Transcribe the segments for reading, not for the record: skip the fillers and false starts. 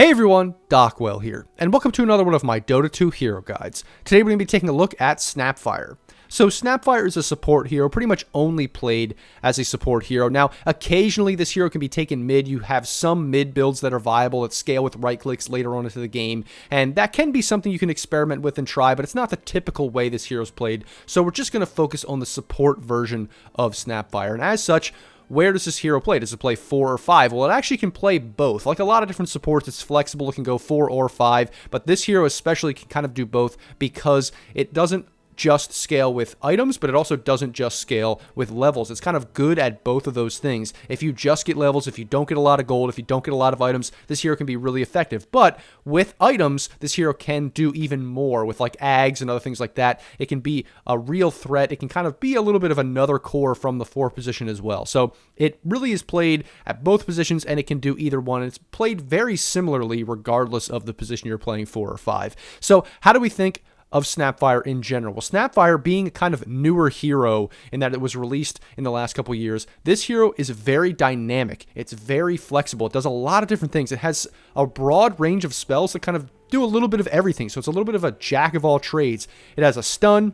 Hey everyone, Dockwell here, and welcome to another one of my Dota 2 hero guides. Today we're going to be taking a look at Snapfire. So Snapfire is a support hero, pretty much only played as a support hero. Now, occasionally this hero can be taken mid. You have some mid builds that are viable that scale with right clicks later on into the game, and that can be something you can experiment with and try, but it's not the typical way this hero is played. So we're just going to focus on the support version of Snapfire, and as such, where does this hero play? Does it play 4 or 5? Well, it actually can play both. Like a lot of different supports, it's flexible. It can go 4 or 5, but this hero especially can kind of do both because it doesn't just scale with items, but it also doesn't just scale with levels. It's kind of good at both of those things. If you just get levels, if you don't get a lot of gold, if you don't get a lot of items, this hero can be really effective. But with items, this hero can do even more with like ags and other things like that. It can be a real threat. It can kind of be a little bit of another core from the 4 position as well. So it really is played at both positions, and it can do either one. It's played very similarly regardless of the position you're playing 4 or 5. So how do we think of Snapfire in general? Well, Snapfire being a kind of newer hero in that it was released in the last couple years, this hero is very dynamic. It's very flexible. It does a lot of different things. It has a broad range of spells that kind of do a little bit of everything. So it's a little bit of a jack of all trades. It has a stun.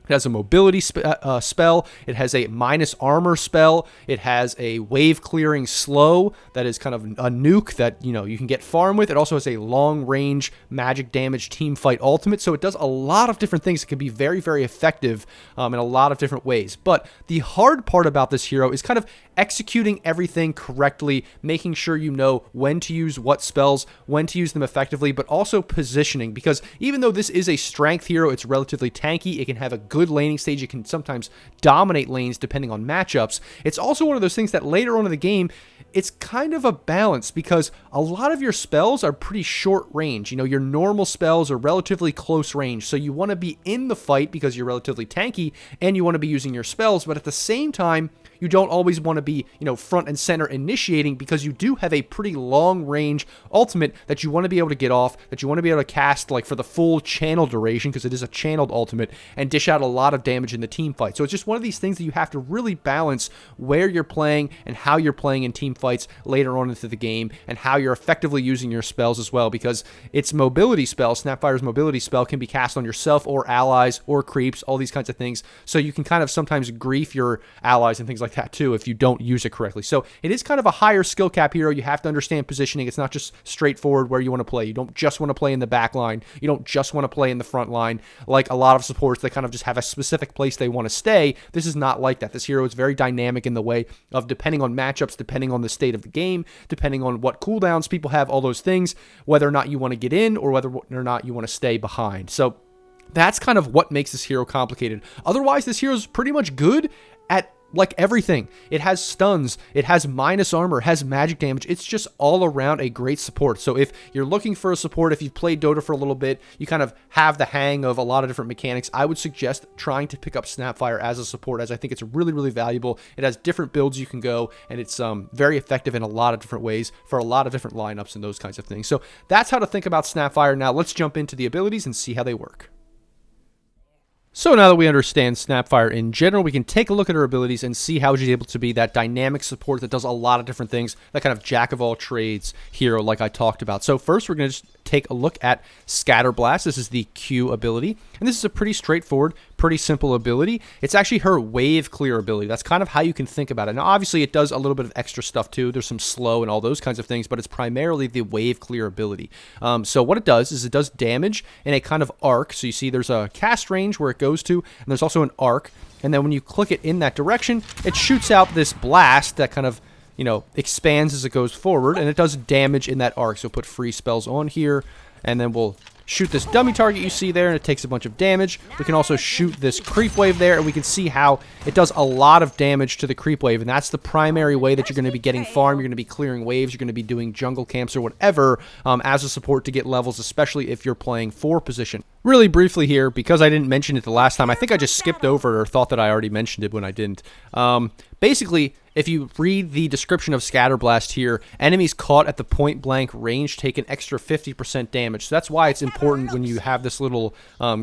It has a mobility spell. It has a minus armor spell. It has a wave clearing slow that is kind of a nuke that, you can get farm with. It also has a long range magic damage team fight ultimate. So it does a lot of different things that can be very, very effective in a lot of different ways. But the hard part about this hero is kind of executing everything correctly, making sure you know when to use what spells, when to use them effectively, but also positioning, because even though this is a strength hero, it's relatively tanky. It can have a good laning stage. It can sometimes dominate lanes depending on matchups. It's also one of those things that later on in the game, it's kind of a balance because a lot of your spells are pretty short range. Your normal spells are relatively close range. So you want to be in the fight because you're relatively tanky and you want to be using your spells. But at the same time, you don't always want to be, front and center initiating because you do have a pretty long range ultimate that you want to be able to get off, that you want to be able to cast like for the full channel duration because it is a channeled ultimate and dish out a lot of damage in the team fight. So it's just one of these things that you have to really balance where you're playing and how you're playing in team fights later on into the game and how you're effectively using your spells as well, because its mobility spell, Snapfire's mobility spell, can be cast on yourself or allies or creeps, all these kinds of things. So you can kind of sometimes grief your allies and things like that too if you don't use it correctly. So it is kind of a higher skill cap hero. You have to understand positioning. It's not just straightforward where you want to play. You don't just want to play in the back line. You don't just want to play in the front line like a lot of supports that kind of just have a specific place they want to stay. This is not like that. This hero is very dynamic in the way of depending on matchups, depending on the state of the game, depending on what cooldowns people have, all those things, whether or not you want to get in or whether or not you want to stay behind. So that's kind of what makes this hero complicated. Otherwise, this hero is pretty much good at like everything. It has stuns, it has minus armor, it has magic damage. It's just all around a great support. So if you're looking for a support, if you've played Dota for a little bit, you kind of have the hang of a lot of different mechanics, I would suggest trying to pick up Snapfire as a support, as I think it's really, really valuable. It has different builds you can go, and it's very effective in a lot of different ways for a lot of different lineups and those kinds of things. So that's how to think about Snapfire. Now let's jump into the abilities and see how they work. So now that we understand Snapfire in general, we can take a look at her abilities and see how she's able to be that dynamic support that does a lot of different things, that kind of jack of all trades hero like I talked about. So first, we're going to just take a look at Scatter Blast. This is the Q ability, and this is a pretty straightforward, pretty simple ability. It's actually her wave clear ability. That's kind of how you can think about it. Now, obviously, it does a little bit of extra stuff too. There's some slow and all those kinds of things, but it's primarily the wave clear ability. So what it does is it does damage in a kind of arc. So you see there's a cast range where it goes to, and there's also an arc. And then when you click it in that direction, it shoots out this blast that kind of expands as it goes forward, and it does damage in that arc. So put free spells on here, and then we'll shoot this dummy target you see there, and it takes a bunch of damage. We can also shoot this creep wave there, and we can see how it does a lot of damage to the creep wave, and that's the primary way that you're going to be getting farm. You're going to be clearing waves. You're going to be doing jungle camps or whatever as a support to get levels, especially if you're playing 4 position. Really briefly here, because I didn't mention it the last time, I think I just skipped over it or thought that I already mentioned it when I didn't. Basically, if you read the description of Scatter Blast here, enemies caught at the point blank range take an extra 50% damage. So that's why it's important when you have this little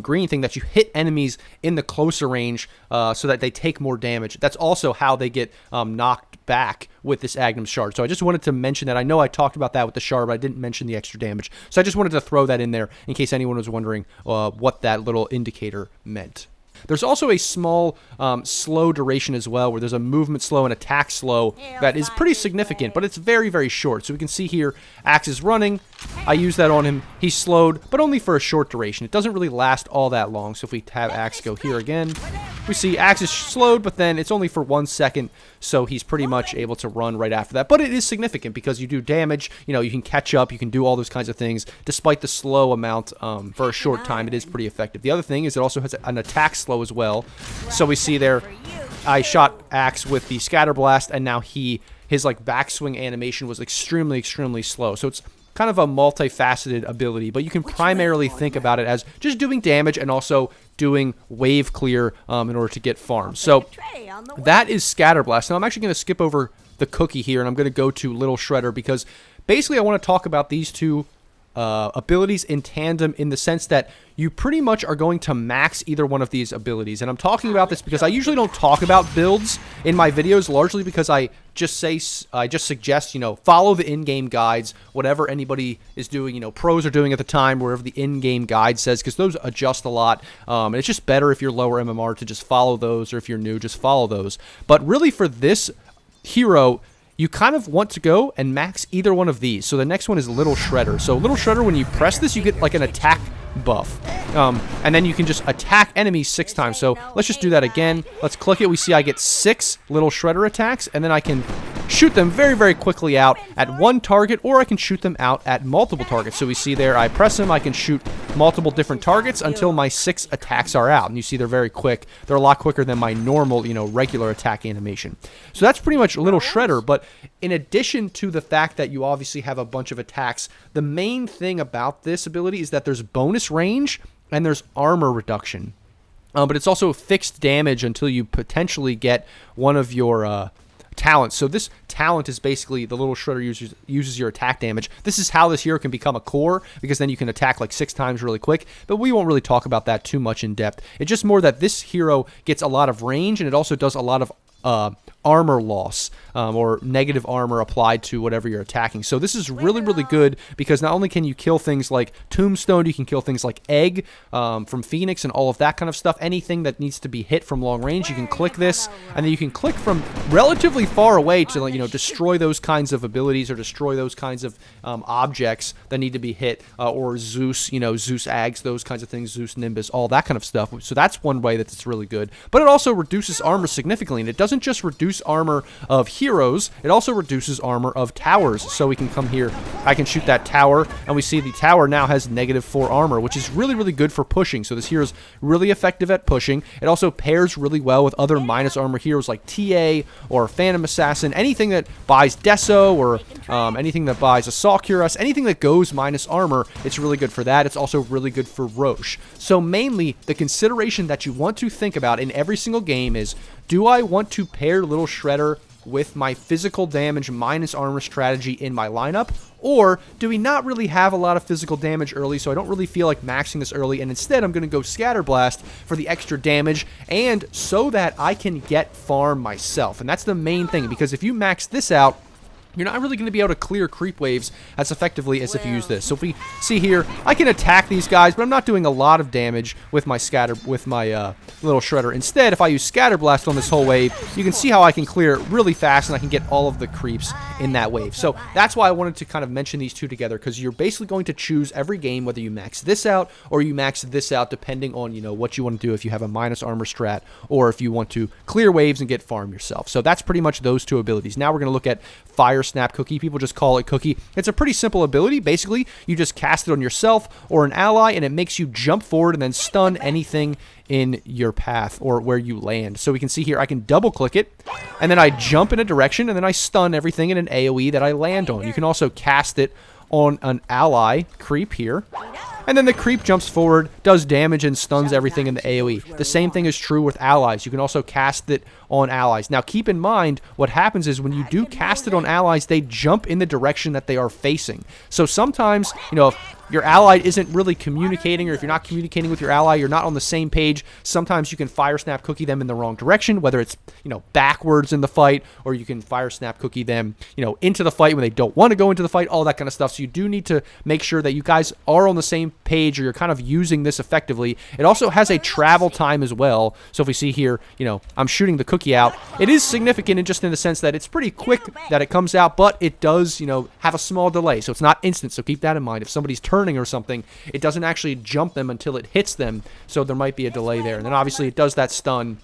green thing that you hit enemies in the closer range so that they take more damage. That's also how they get knocked back with this Agnum shard. So I just wanted to mention that. I know I talked about that with the shard, but I didn't mention the extra damage. So I just wanted to throw that in there in case anyone was wondering what that little indicator meant. There's also a small slow duration as well, where there's a movement slow and attack slow that is pretty significant, but it's very, very short. So we can see here, Axe is running. I use that on him. He's slowed, but only for a short duration. It doesn't really last all that long. So if we have Axe go here again, we see Axe is slowed, but then it's only for 1 second, so he's pretty much able to run right after that. But it is significant because you do damage, you know, you can catch up, you can do all those kinds of things. Despite the slow amount for a short time, it is pretty effective. The other thing is it also has an attack slow as well. So we see there, I shot Axe with the Scatter Blast, and now his like backswing animation was extremely, extremely slow. So it's kind of a multifaceted ability, but you can primarily think about it as just doing damage and also doing wave clear in order to get farms. So that is Scatter Blast. Now I'm actually going to skip over the cookie here, and I'm going to go to Little Shredder because basically I want to talk about these two abilities in tandem, in the sense that you pretty much are going to max either one of these abilities. And I'm talking about this because I usually don't talk about builds in my videos, largely because I just suggest, you know, follow the in-game guides, whatever anybody is doing, you know, pros are doing at the time, wherever the in-game guide says, because those adjust a lot. And it's just better if you're lower MMR to just follow those, or if you're new, just follow those. But really for this hero, you kind of want to go and max either one of these. So the next one is Little Shredder. So Little Shredder, when you press this, you get like an attack buff. And then you can just attack enemies 6 times. So let's just do that again. Let's click it. We see I get 6 Little Shredder attacks, and then I can shoot them very, very quickly out at one target, or I can shoot them out at multiple targets. So we see there, I press them, I can shoot multiple different targets until my 6 attacks are out. And you see they're very quick. They're a lot quicker than my normal, you know, regular attack animation. So that's pretty much Little Shredder. But in addition to the fact that you obviously have a bunch of attacks, the main thing about this ability is that there's bonus range and there's armor reduction. But it's also fixed damage until you potentially get one of your talents. So this talent is basically the Little Shredder uses your attack damage. This is how this hero can become a core, because then you can attack like 6 times really quick, but we won't really talk about that too much in depth. It's just more that this hero gets a lot of range, and it also does a lot of armor loss, or negative armor applied to whatever you're attacking. So this is really, really good, because not only can you kill things like Tombstone, you can kill things like Egg from Phoenix and all of that kind of stuff. Anything that needs to be hit from long range, you can click this, and then you can click from relatively far away to, you know, destroy those kinds of abilities, or destroy those kinds of objects that need to be hit, or Zeus, you know, Zeus Ags, those kinds of things, Zeus Nimbus, all that kind of stuff. So that's one way that it's really good. But it also reduces armor significantly, and it doesn't just reduce armor of heroes, it also reduces armor of towers. So we can come here, I can shoot that tower, and we see the tower now has -4 armor, which is really, really good for pushing. So this hero is really effective at pushing. It also pairs really well with other minus armor heroes like TA or Phantom Assassin, anything that buys Deso, or anything that buys Assault Cuirass, anything that goes minus armor, it's really good for that. It's also really good for Roche. So mainly, the consideration that you want to think about in every single game is, do I want to pair Little Shredder with my physical damage minus armor strategy in my lineup? Or do we not really have a lot of physical damage early, so I don't really feel like maxing this early, and instead I'm going to go Scatter Blast for the extra damage, and so that I can get farm myself. And that's the main thing, because if you max this out, you're not really going to be able to clear creep waves as effectively as if you use this. So if we see here, I can attack these guys, but I'm not doing a lot of damage with my Little Shredder. Instead, if I use Scatter Blast on this whole wave, you can see how I can clear it really fast, and I can get all of the creeps in that wave. So that's why I wanted to kind of mention these two together, because you're basically going to choose every game whether you max this out or you max this out, depending on, you know, what you want to do, if you have a minus armor strat, or if you want to clear waves and get farm yourself. So that's pretty much those two abilities. Now we're going to look at Fire Snap Cookie. People just call it Cookie. It's a pretty simple ability. Basically, you just cast it on yourself or an ally, and it makes you jump forward and then stun anything in your path or where you land. So we can see here, I can double click it, and then I jump in a direction, and then I stun everything in an AoE that I land on. You can also cast it on an ally creep here, and then the creep jumps forward, does damage, and stuns everything in the AoE. The same thing is true with allies. You can also cast it on allies. Now, keep in mind, what happens is when you do cast it on allies, they jump in the direction that they are facing. So sometimes, you know, if your ally isn't really communicating, or if you're not communicating with your ally, you're not on the same page, sometimes you can fire snap cookie them in the wrong direction, whether it's, you know, backwards in the fight, or you can fire snap cookie them, you know, into the fight when they don't want to go into the fight, all that kind of stuff. So you do need to make sure that you guys are on the same page, or you're kind of using this effectively. It also has a travel time as well. So if we see here, you know, I'm shooting the cookie out. It is significant in just in the sense that it's pretty quick that it comes out, but it does, you know, have a small delay. So it's not instant. So keep that in mind. If somebody's turning or something, it doesn't actually jump them until it hits them. So there might be a delay there. And then obviously it does that stun,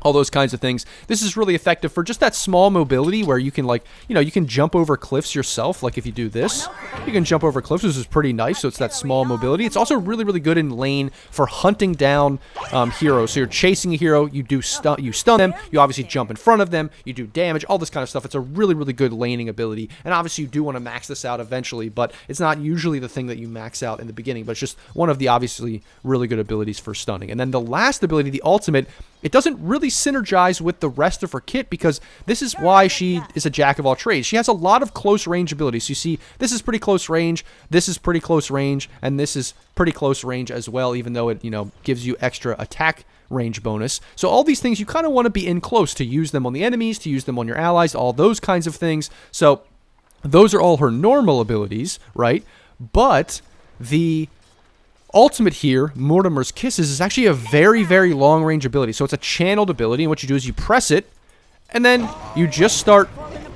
all those kinds of things. This is really effective for just that small mobility where you can, like, you know, you can jump over cliffs yourself. Like if you do this, you can jump over cliffs, which is pretty nice. So it's that small mobility. It's also really, really good in lane for hunting down heroes. So you're chasing a hero, you stun them, you obviously jump in front of them, you do damage, all this kind of stuff. It's a really, really good laning ability. And obviously you do want to max this out eventually, but it's not usually the thing that you max out in the beginning, but it's just one of the obviously really good abilities for stunning. And then the last ability, the ultimate, it doesn't really synergize with the rest of her kit, because this is why she is a jack of all trades. She has a lot of close range abilities. So you see, this is pretty close range, this is pretty close range, and this is pretty close range as well, even though it, you know, gives you extra attack range bonus. So all these things, you kind of want to be in close to use them on the enemies, to use them on your allies, all those kinds of things. So those are all her normal abilities, right? But the ultimate here, Mortimer's Kisses, is actually a very, very long range ability. So it's a channeled ability, and what you do is you press it, and then you just start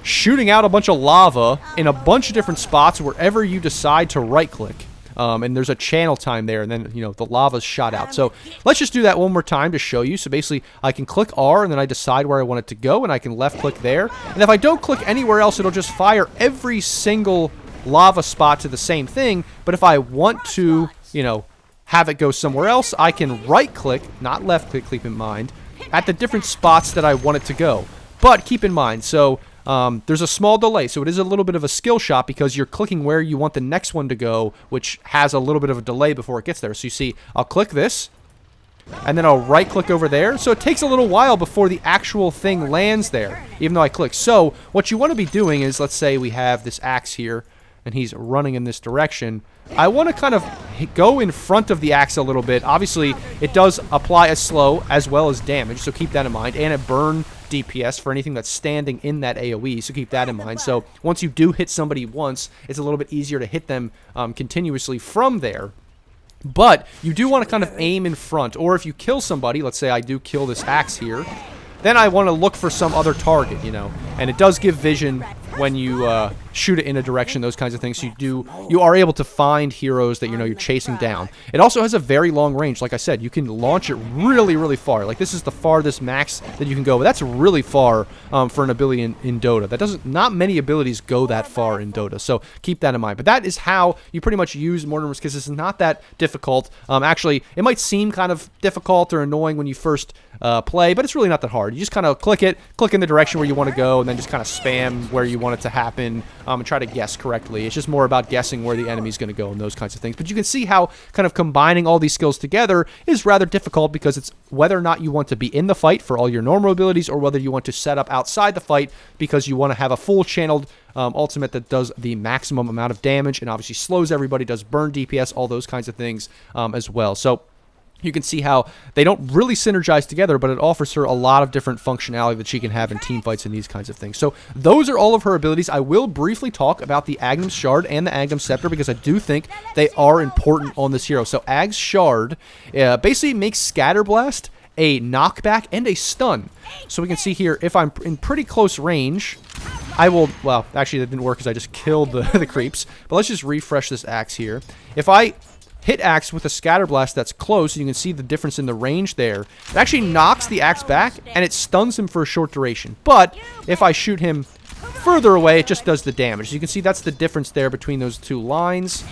shooting out a bunch of lava in a bunch of different spots wherever you decide to right click. And there's a channel time there, and then, you know, the lava's shot out. So let's just do that one more time to show you. So basically, I can click R, and then I decide where I want it to go, and I can left click there. And if I don't click anywhere else, it'll just fire every single lava spot to the same thing. But if I want to, you know, have it go somewhere else, I can right click, not left click, keep in mind, at the different spots that I want it to go. But keep in mind, so there's a small delay, so it is a little bit of a skill shot, because you're clicking where you want the next one to go, which has a little bit of a delay before it gets there. So you see, I'll click this, and then I'll right click over there. So it takes a little while before the actual thing lands there, even though I click. So what you want to be doing is, let's say we have this axe here, and he's running in this direction. I want to kind of go in front of the axe a little bit. Obviously, it does apply a slow as well as damage, so keep that in mind. And it burn DPS for anything that's standing in that AoE, so keep that in mind. So once you do hit somebody once, it's a little bit easier to hit them continuously from there. But you do want to kind of aim in front, or if you kill somebody, let's say I do kill this axe here, then I want to look for some other target, you know. And it does give vision when you shoot it in a direction, those kinds of things. So you are able to find heroes that, you know, you're chasing down. It also has a very long range. Like I said, you can launch it really, really far. Like this is the farthest max that you can go, but that's really far for an ability in Dota. Not many abilities go that far in Dota, so keep that in mind. But that is how you pretty much use Mortimer's Kisses. It's not that difficult. Actually, it might seem kind of difficult or annoying when you first play, but it's really not that hard. You just kind of click in the direction where you want to go, and then just kind of spam where you want it to happen, and try to guess correctly. It's just more about guessing where the enemy's going to go and those kinds of things. But you can see how kind of combining all these skills together is rather difficult, because it's whether or not you want to be in the fight for all your normal abilities, or whether you want to set up outside the fight because you want to have a full channeled ultimate that does the maximum amount of damage and obviously slows everybody, does burn DPS, all those kinds of things as well. So you can see how they don't really synergize together, but it offers her a lot of different functionality that she can have in team fights and these kinds of things. So those are all of her abilities. I will briefly talk about the Agnum Shard and the Agnum Scepter, because I do think they are important on this hero. So Ag's Shard basically makes Scatter Blast a knockback and a stun. So we can see here, if I'm in pretty close range, I will, well, actually that didn't work because I just killed the creeps, but let's just refresh this axe here. If I hit axe with a Scatter Blast that's close, you can see the difference in the range there. It actually knocks the axe back, and it stuns him for a short duration. But if I shoot him further away, it just does the damage. So you can see that's the difference there between those two lines.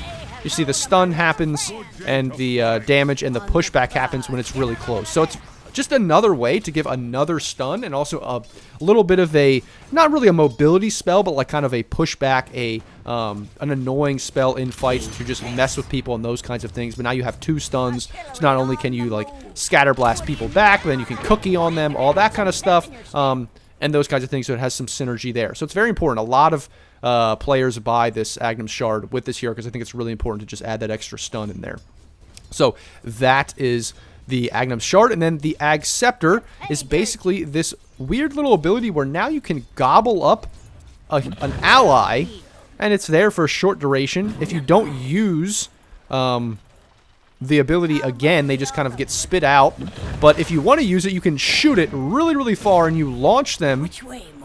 You see the stun happens, and the damage and the pushback happens when it's really close. So it's just another way to give another stun, and also a little bit of a, not really a mobility spell, but like kind of a pushback, an annoying spell in fights to just mess with people and those kinds of things. But now you have two stuns, so not only can you like Scatter Blast people back, but then you can cookie on them, all that kind of stuff, and those kinds of things. So it has some synergy there. So it's very important. A lot of players buy this Agnum Shard with this hero because I think it's really important to just add that extra stun in there. So that is the Agnum Shard, and then the Ag Scepter is basically this weird little ability where now you can gobble up an ally, and it's there for a short duration. If you don't use the ability again, they just kind of get spit out. But if you want to use it, you can shoot it really, really far, and you launch them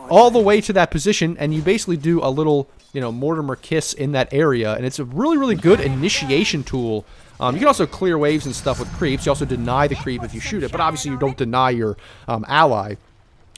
all the way to that position, and you basically do a little, you know, Mortimer kiss in that area, and it's a really, really good initiation tool. You can also clear waves and stuff with creeps. You also deny the creep if you shoot it, but obviously you don't deny your ally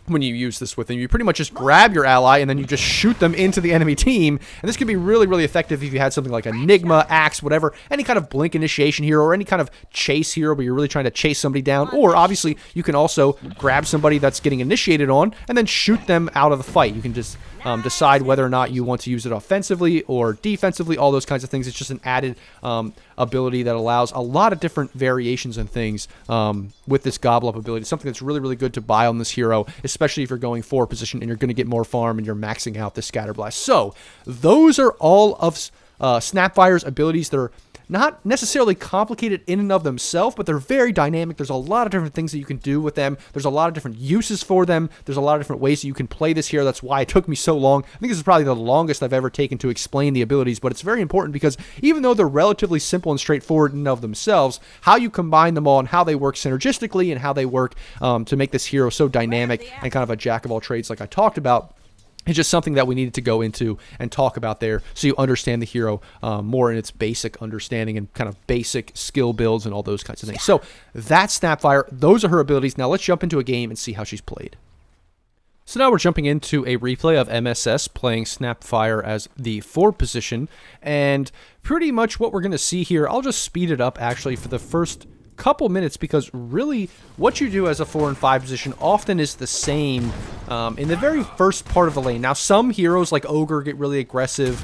when you use this with them. You pretty much just grab your ally and then you just shoot them into the enemy team. And this can be really, really effective if you had something like Enigma, Axe, whatever, any kind of blink initiation hero or any kind of chase hero where you're really trying to chase somebody down. Or obviously you can also grab somebody that's getting initiated on and then shoot them out of the fight. You can just decide whether or not you want to use it offensively or defensively, all those kinds of things. It's just an added ability that allows a lot of different variations and things with this gobble up ability. It's something that's really, really good to buy on this hero, especially if you're going 4 position and you're going to get more farm and you're maxing out the Scatter Blast. So those are all of Snapfire's abilities that are not necessarily complicated in and of themselves, but they're very dynamic. There's a lot of different things that you can do with them. There's a lot of different uses for them. There's a lot of different ways that you can play this hero. That's why it took me so long. I think this is probably the longest I've ever taken to explain the abilities, but it's very important because even though they're relatively simple and straightforward in and of themselves, how you combine them all and how they work synergistically and how they work to make this hero so dynamic and kind of a jack of all trades like I talked about, it's just something that we needed to go into and talk about there so you understand the hero more in its basic understanding and kind of basic skill builds and all those kinds of things. So that's Snapfire. Those are her abilities. Now let's jump into a game and see how she's played. So now we're jumping into a replay of MSS playing Snapfire as the 4 position. And pretty much what we're going to see here, I'll just speed it up actually for the first couple minutes because really what you do as a 4 and 5 position often is the same in the very first part of the lane. Now some heroes like Ogre get really aggressive,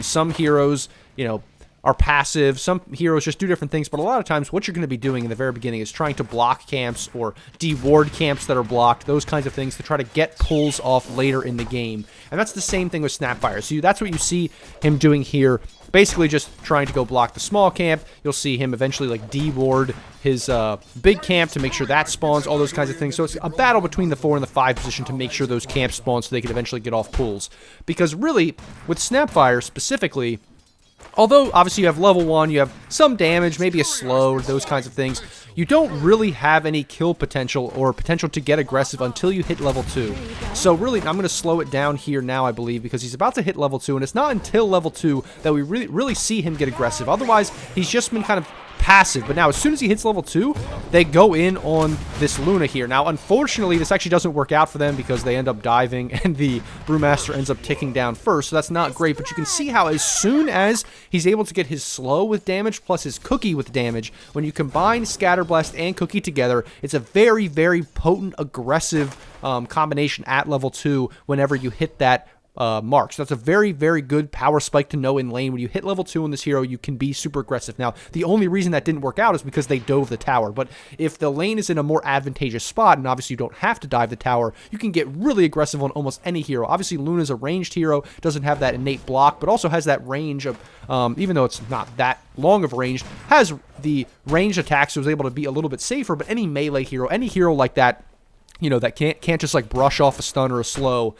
some heroes, you know, are passive, some heroes just do different things, but a lot of times what you're going to be doing in the very beginning is trying to block camps or de-ward camps that are blocked, those kinds of things to try to get pulls off later in the game. And that's the same thing with Snapfire. So that's what you see him doing here, basically just trying to go block the small camp. You'll see him eventually like de-ward his big camp to make sure that spawns, all those kinds of things. So it's a battle between the 4 and the 5 position to make sure those camps spawn so they can eventually get off pulls. Because really, with Snapfire specifically, although obviously you have level 1, you have some damage, maybe a slow, those kinds of things, you don't really have any kill potential or potential to get aggressive until you hit level 2. So really, I'm going to slow it down here now, I believe, because he's about to hit level 2, and it's not until level 2 that we really see him get aggressive. Otherwise, he's just been kind of passive. But now, as soon as he hits level 2, they go in on this Luna here. Now, unfortunately, this actually doesn't work out for them because they end up diving, and the Brewmaster ends up ticking down first, so that's not great. But you can see how as soon as he's able to get his slow with damage plus his cookie with damage, when you combine Scatter Blast and cookie together, it's a very, very potent, aggressive combination at level 2 whenever you hit that mark. So that's a very, very good power spike to know in lane. When you hit level 2 on this hero, you can be super aggressive. Now, the only reason that didn't work out is because they dove the tower. But if the lane is in a more advantageous spot, and obviously you don't have to dive the tower, you can get really aggressive on almost any hero. Obviously, Luna's a ranged hero, doesn't have that innate block, but also has that range of, even though it's not that long of range, has the ranged attacks, so is able to be a little bit safer. But any melee hero, any hero like that, you know, that can't just like brush off a stun or a slow,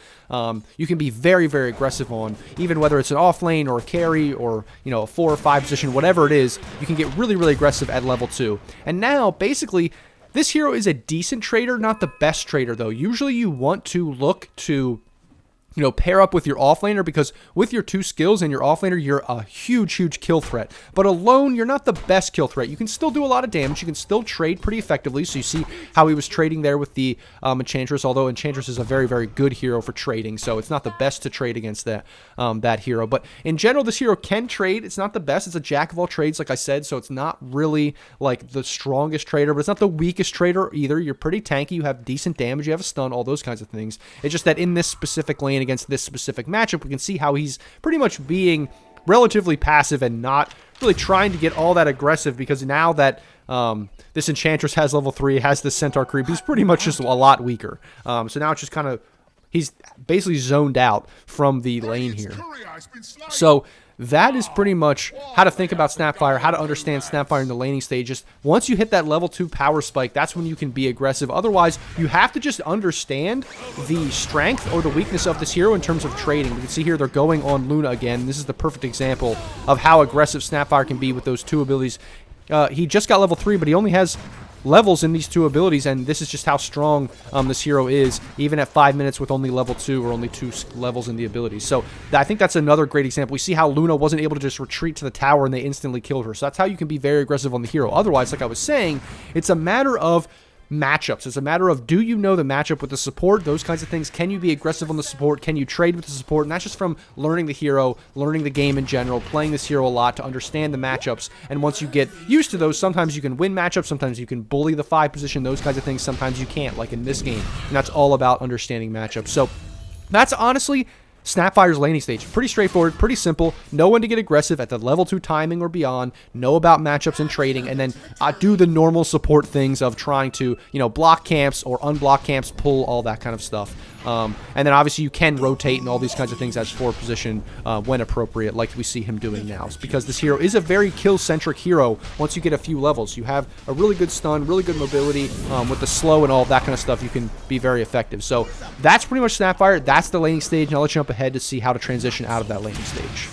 you can be very, very aggressive on, even whether it's an off lane or a carry or, you know, a 4 or 5 position, whatever it is, you can get really, really aggressive at level 2. And now, basically, this hero is a decent trader, not the best trader, though. Usually you want to look to, you know, pair up with your offlaner, because with your 2 skills and your offlaner, you're a huge, huge kill threat. But alone, you're not the best kill threat. You can still do a lot of damage. You can still trade pretty effectively. So you see how he was trading there with the Enchantress, although Enchantress is a very, very good hero for trading. So it's not the best to trade against that, that hero. But in general, this hero can trade. It's not the best. It's a jack of all trades, like I said. So it's not really like the strongest trader, but it's not the weakest trader either. You're pretty tanky. You have decent damage. You have a stun, all those kinds of things. It's just that in this specific lane against this specific matchup, we can see how he's pretty much being relatively passive and not really trying to get all that aggressive, because now that this Enchantress has level 3, has the Centaur creep, he's pretty much just a lot weaker. So now it's just kind of he's basically zoned out from the lane here. So that is pretty much how to think about Snapfire, how to understand Snapfire in the laning stage. Just once you hit that level 2 power spike, that's when you can be aggressive. Otherwise, you have to just understand the strength or the weakness of this hero in terms of trading. You can see here they're going on Luna again. This is the perfect example of how aggressive Snapfire can be with those 2 abilities. He just got level 3, but he only has levels in these 2 abilities, and this is just how strong this hero is, even at 5 minutes with only level 2 or only 2 levels in the abilities. So I think that's another great example. We see how Luna wasn't able to just retreat to the tower and they instantly killed her. So that's how you can be very aggressive on the hero. Otherwise, like I was saying, it's a matter of matchups. It's a matter of, do you know the matchup with the support? Those kinds of things. Can you be aggressive on the support? Can you trade with the support? And that's just from learning the hero, learning the game in general, playing this hero a lot to understand the matchups. And once you get used to those, sometimes you can win matchups, sometimes you can bully the 5 position, those kinds of things. Sometimes you can't, like in this game. And that's all about understanding matchups. So that's honestly Snapfire's laning stage. Pretty straightforward, pretty simple. Know when to get aggressive at the level 2 timing or beyond. Know about matchups and trading, and then do the normal support things of trying to, block camps or unblock camps, pull, all that kind of stuff. And then obviously you can rotate and all these kinds of things as forward position when appropriate, like we see him doing now. Because this hero is a very kill-centric hero. Once you get a few levels, you have a really good stun, really good mobility with the slow and all that kind of stuff. You can be very effective. So that's pretty much Snapfire. That's the laning stage, and I'll let you jump ahead to see how to transition out of that laning stage.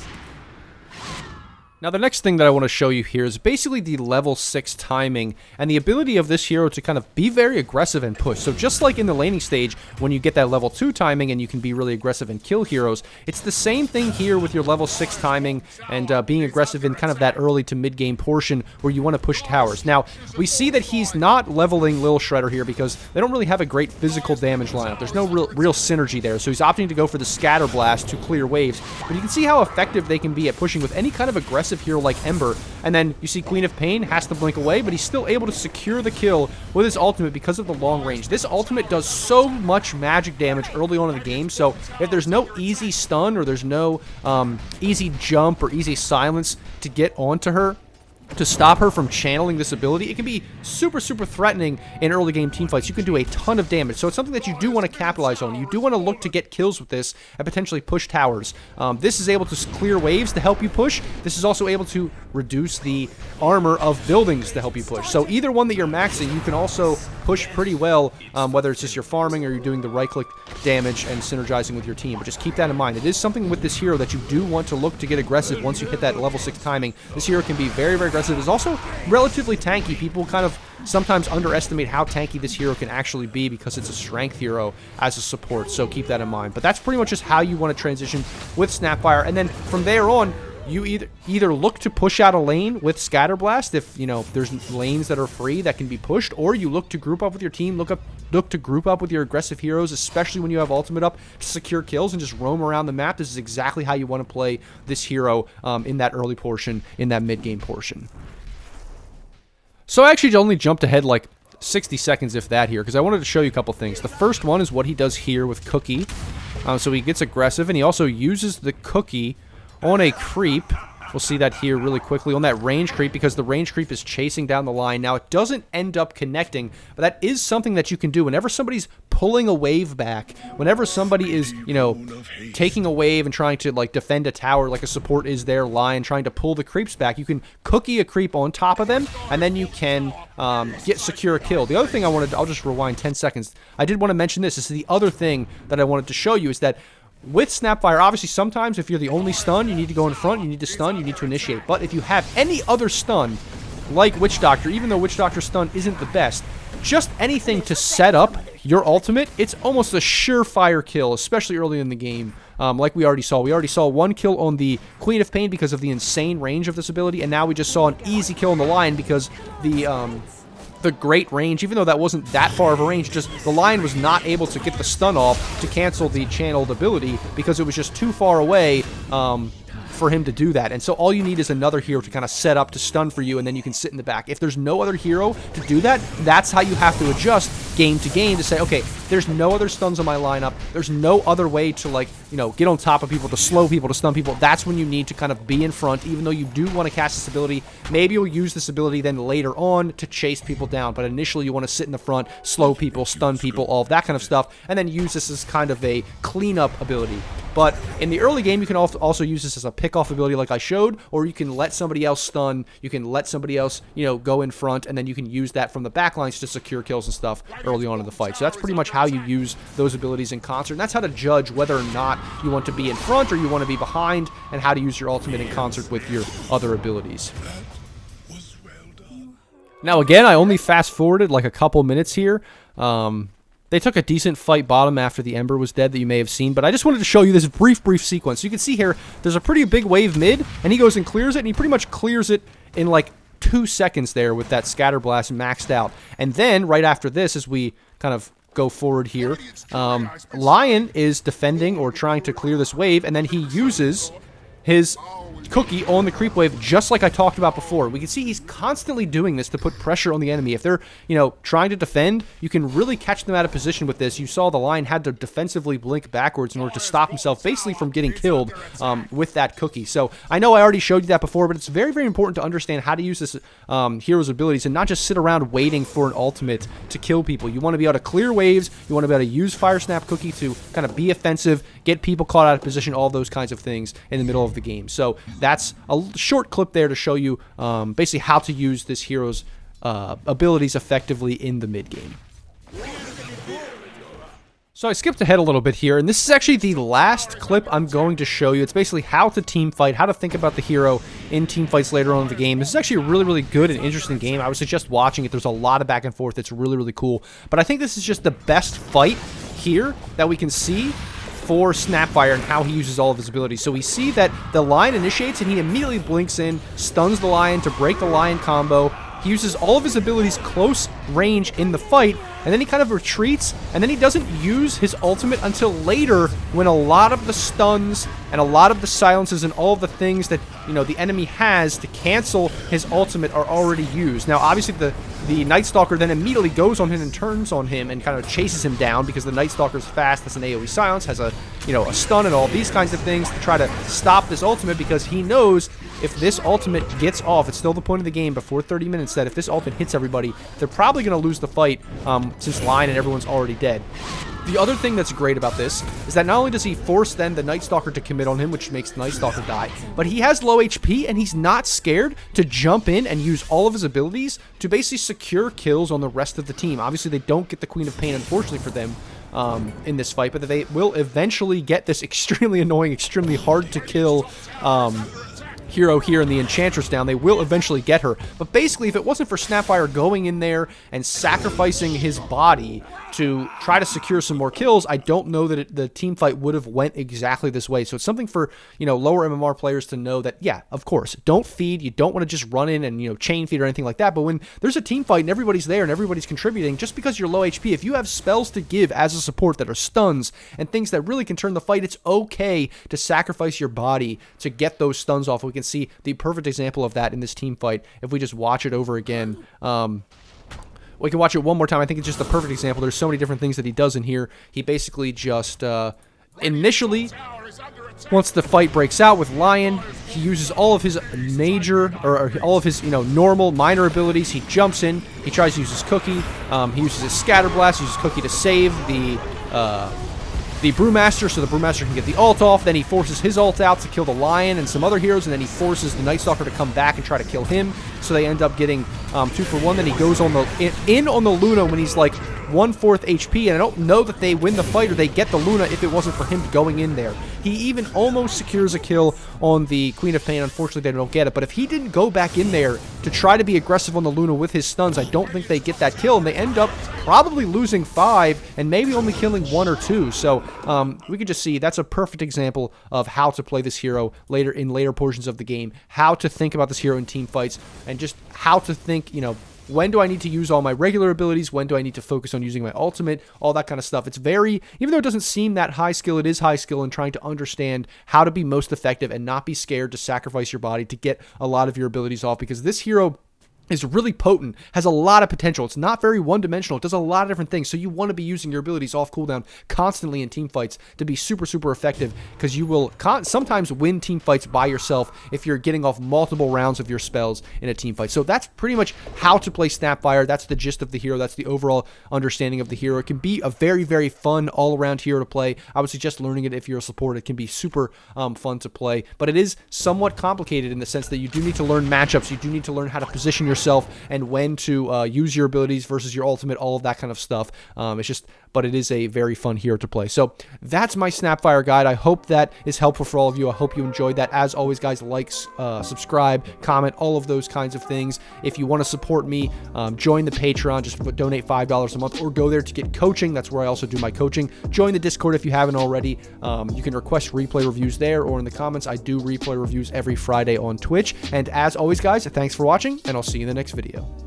Now, the next thing that I want to show you here is basically the level 6 timing and the ability of this hero to kind of be very aggressive and push. So just like in the laning stage, when you get that level 2 timing and you can be really aggressive and kill heroes, it's the same thing here with your level 6 timing and being aggressive in kind of that early to mid-game portion where you want to push towers. Now, we see that he's not leveling Lil Shredder here because they don't really have a great physical damage lineup. There's no real synergy there, so he's opting to go for the Scatter Blast to clear waves. But you can see how effective they can be at pushing with any kind of aggressive hero like Ember. And then you see Queen of Pain has to blink away, but he's still able to secure the kill with his ultimate because of the long range. This ultimate does so much magic damage early on in the game, so if there's no easy stun or there's no easy jump or easy silence to get onto her, to stop her from channeling this ability, it can be super, super threatening in early game teamfights. You can do a ton of damage, so it's something that you do want to capitalize on. You do want to look to get kills with this and potentially push towers. This is able to clear waves to help you push. This is also able to reduce the armor of buildings to help you push. So either one that you're maxing, you can also push pretty well, whether it's just you're farming or you're doing the right-click damage and synergizing with your team. But just keep that in mind. It is something with this hero that you do want to look to get aggressive once you hit that level 6 timing. This hero can be very, very aggressive. It's also relatively tanky. People kind of sometimes underestimate how tanky this hero can actually be because it's a strength hero as a support, so keep that in mind. But that's pretty much just how you want to transition with Snapfire, and then from there on, you either look to push out a lane with Scatter Blast if, there's lanes that are free that can be pushed, or you look to group up with your team, look to group up with your aggressive heroes, especially when you have ultimate up, to secure kills and just roam around the map. This is exactly how you want to play this hero in that early portion, in that mid-game portion. So I actually only jumped ahead like 60 seconds, if that, here, because I wanted to show you a couple things. The first one is what he does here with Cookie. So he gets aggressive, and he also uses the Cookie on a creep. We'll see that here really quickly on that range creep, because the range creep is chasing down the line. Now, it doesn't end up connecting, but that is something that you can do whenever somebody's pulling a wave back, whenever somebody is, taking a wave and trying to, defend a tower, like a support is their line, trying to pull the creeps back. You can Cookie a creep on top of them, and then you can secure a kill. The other thing I'll just rewind 10 seconds. I did want to mention this. This is the other thing that I wanted to show you, is that with Snapfire, obviously sometimes if you're the only stun, you need to go in front, you need to stun, you need to initiate. But if you have any other stun, like Witch Doctor, even though Witch Doctor stun isn't the best, just anything to set up your ultimate, it's almost a surefire kill, especially early in the game. Like we already saw. We already saw one kill on the Queen of Pain because of the insane range of this ability, and now we just saw an easy kill on the Lion because the great range, even though that wasn't that far of a range, just the Lion was not able to get the stun off to cancel the channeled ability because it was just too far away for him to do that. And so all you need is another hero to kind of set up to stun for you, and then you can sit in the back. If there's no other hero to do that, that's how you have to adjust game to game to say, okay, there's no other stuns on my lineup. There's no other way to, like, you know, get on top of people, to slow people, to stun people. That's when you need to kind of be in front, even though you do want to cast this ability. Maybe you'll use this ability then later on to chase people down, but initially you want to sit in the front, slow people, stun people, all of that kind of stuff, and then use this as kind of a cleanup ability. But in the early game, you can also use this as a pick-off ability like I showed, or you can let somebody else stun, you can let somebody else, you know, go in front, and then you can use that from the backlines to secure kills and stuff early on in the fight. So that's pretty much how you use those abilities in concert, and that's how to judge whether or not you want to be in front or you want to be behind, and how to use your ultimate in concert with your other abilities. Now again, I only fast-forwarded like a couple minutes here. They took a decent fight bottom after the Ember was dead that you may have seen, but I just wanted to show you this brief sequence. So you can see here, there's a pretty big wave mid, and he goes and clears it, and he pretty much clears it in like 2 seconds there with that scatter blast maxed out. And then, right after this, as we kind of go forward here, Lion is defending or trying to clear this wave, and then he uses his cookie on the creep wave, just like I talked about before. We can see he's constantly doing this to put pressure on the enemy. If they're, you know, trying to defend, you can really catch them out of position with this. You saw the Lion had to defensively blink backwards in order to stop himself basically from getting killed with that cookie. So I know I already showed you that before, but it's very, very important to understand how to use this hero's abilities and not just sit around waiting for an ultimate to kill people. You want to be able to clear waves, you want to be able to use Fire Snap Cookie to kind of be offensive, get people caught out of position, all those kinds of things in the middle of the game. So that's a short clip there to show you basically how to use this hero's abilities effectively in the mid game. So I skipped ahead a little bit here, and this is actually the last clip I'm going to show you. It's basically how to team fight, how to think about the hero in team fights later on in the game. This is actually a really, really good and interesting game. I would suggest watching it. There's a lot of back and forth. It's really, really cool. But I think this is just the best fight here that we can see for Snapfire and how he uses all of his abilities. So we see that the Lion initiates and he immediately blinks in, stuns the Lion to break the Lion combo. He uses all of his abilities close range in the fight, and then he kind of retreats, and then he doesn't use his ultimate until later when a lot of the stuns and a lot of the silences and all of the things that, you know, the enemy has to cancel his ultimate are already used. Now, obviously, the Night Stalker then immediately goes on him and turns on him and kind of chases him down because the Night Stalker's fast, has an AoE silence, has a, you know, a stun and all these kinds of things to try to stop this ultimate, because he knows if this ultimate gets off, it's still the point of the game before 30 minutes that if this ultimate hits everybody, they're probably going to lose the fight since Lion and everyone's already dead. The other thing that's great about this is that not only does he force then the Night Stalker to commit on him, which makes the Night Stalker die, but he has low HP and he's not scared to jump in and use all of his abilities to basically secure kills on the rest of the team. Obviously, they don't get the Queen of Pain, unfortunately for them, in this fight, but they will eventually get this extremely annoying, extremely hard to kill hero here in the Enchantress down. They will eventually get her. But basically, if it wasn't for Snapfire going in there and sacrificing his body to try to secure some more kills, I don't know that the team fight would have went exactly this way. So it's something for, you know, lower MMR players to know that, yeah, of course, don't feed. You don't want to just run in and, you know, chain feed or anything like that. But when there's a team fight and everybody's there and everybody's contributing, just because you're low HP, if you have spells to give as a support that are stuns and things that really can turn the fight, it's okay to sacrifice your body to get those stuns off. We can see the perfect example of that in this team fight if we just watch it over again. We can watch it one more time. I think it's just the perfect example. There's so many different things that he does in here. He basically just initially, once the fight breaks out with Lion, he uses all of his major, or all of his, you know, normal, minor abilities. He jumps in, he tries to use his cookie, he uses his scatter blast, uses cookie to save the Brewmaster, so the Brewmaster can get the ult off. Then he forces his ult out to kill the Lion and some other heroes, and then he forces the Night Stalker to come back and try to kill him. So they end up getting 2 for 1. Then he goes on the on the Luna when he's like 1/4 HP, and I don't know that they win the fight or they get the Luna if it wasn't for him going in there. He even almost secures a kill on the Queen of Pain. Unfortunately, they don't get it. But if he didn't go back in there to try to be aggressive on the Luna with his stuns, I don't think they get that kill, and they end up probably losing 5 and maybe only killing 1 or 2. So we could just see that's a perfect example of how to play this hero later portions of the game, how to think about this hero in team fights, and just how to think, you know, when do I need to use all my regular abilities, when do I need to focus on using my ultimate, all that kind of stuff. It's very, even though it doesn't seem that high skill, it is high skill in trying to understand how to be most effective and not be scared to sacrifice your body to get a lot of your abilities off, because this hero is really potent, has a lot of potential. It's not very one-dimensional. It does a lot of different things. So you want to be using your abilities off cooldown constantly in team fights to be super, super effective, because you will sometimes win team fights by yourself if you're getting off multiple rounds of your spells in a team fight. So that's pretty much how to play Snapfire. That's the gist of the hero. That's the overall understanding of the hero. It can be a very, very fun all-around hero to play. I would suggest learning it if you're a support. It can be super fun to play, but it is somewhat complicated in the sense that you do need to learn matchups. You do need to learn how to position yourself and when to use your abilities versus your ultimate, all of that kind of stuff. But it is a very fun hero to play. So that's my Snapfire guide. I hope that is helpful for all of you. I hope you enjoyed that. As always, guys, like, subscribe, comment, all of those kinds of things. If you want to support me, join the Patreon. Just donate $5 a month or go there to get coaching. That's where I also do my coaching. Join the Discord if you haven't already. You can request replay reviews there or in the comments. I do replay reviews every Friday on Twitch. And as always, guys, thanks for watching, and I'll see you in the next video.